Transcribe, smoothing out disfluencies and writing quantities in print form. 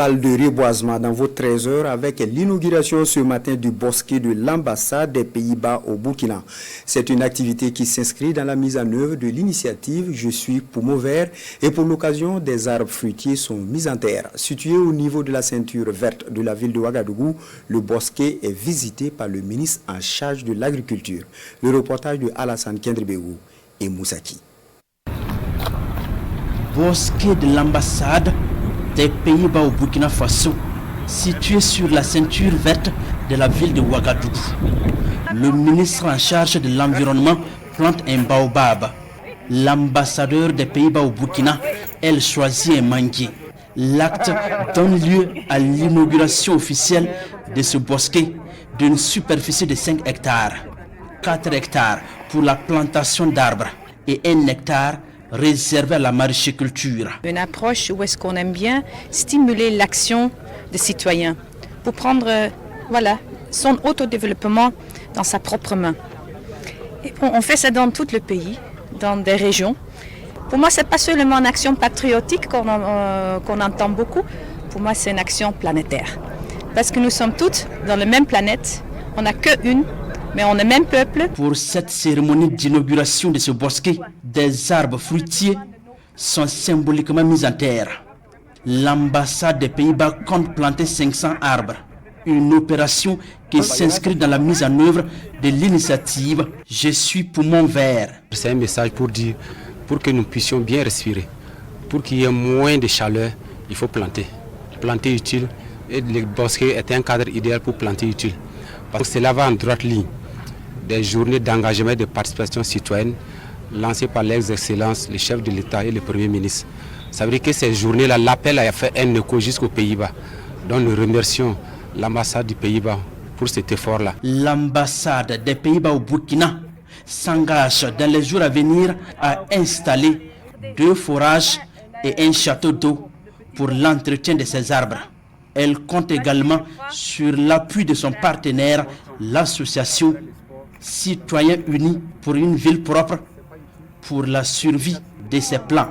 parle de reboisement dans vos 13 heures avec l'inauguration ce matin du bosquet de l'ambassade des Pays-Bas au Burkina. C'est une activité qui s'inscrit dans la mise en œuvre de l'initiative Je suis poumon vert et pour l'occasion des arbres fruitiers sont mis en terre. Situé au niveau de la ceinture verte de la ville de Ouagadougou, le bosquet est visité par le ministre en charge de l'agriculture. Le reportage de Alassane Kendribegou et Moussaki. Bosquet de l'ambassade des Pays-Bas au Burkina Faso, situé sur la ceinture verte de la ville de Ouagadougou. Le ministre en charge de l'environnement plante un baobab. L'ambassadeur des Pays-Bas au Burkina, elle choisit un manguier. L'acte donne lieu à l'inauguration officielle de ce bosquet d'une superficie de 5 hectares. 4 hectares pour la plantation d'arbres et 1 hectare réservé à la maraîchiculture. Une approche où est-ce qu'on aime bien stimuler l'action des citoyens pour prendre son autodéveloppement dans sa propre main. Et on fait ça dans tout le pays, dans des régions. Pour moi, ce n'est pas seulement une action patriotique qu'on entend beaucoup. Pour moi, c'est une action planétaire. Parce que nous sommes toutes dans la même planète. On n'a qu'une, mais on est même peuple. Pour cette cérémonie d'inauguration de ce bosquet, des arbres fruitiers sont symboliquement mis en terre. L'ambassade des Pays-Bas compte planter 500 arbres. Une opération qui s'inscrit dans la mise en œuvre de l'initiative Je suis poumon vert. C'est un message pour dire, pour que nous puissions bien respirer, pour qu'il y ait moins de chaleur, il faut planter. Planter utile, et le bosquet est un cadre idéal pour planter utile. Parce que cela va en droite ligne des journées d'engagement et de participation citoyenne lancées par l'ex-excellence, le chef de l'État et le Premier ministre. Ça veut dire que ces journées-là, l'appel a fait un écho jusqu'aux Pays-Bas. Donc nous remercions l'ambassade du Pays-Bas pour cet effort-là. L'ambassade des Pays-Bas au Burkina s'engage dans les jours à venir à installer 2 forages et un château d'eau pour l'entretien de ces arbres. Elle compte également sur l'appui de son partenaire, l'association Citoyens Unis pour une ville propre, pour la survie de ses plans.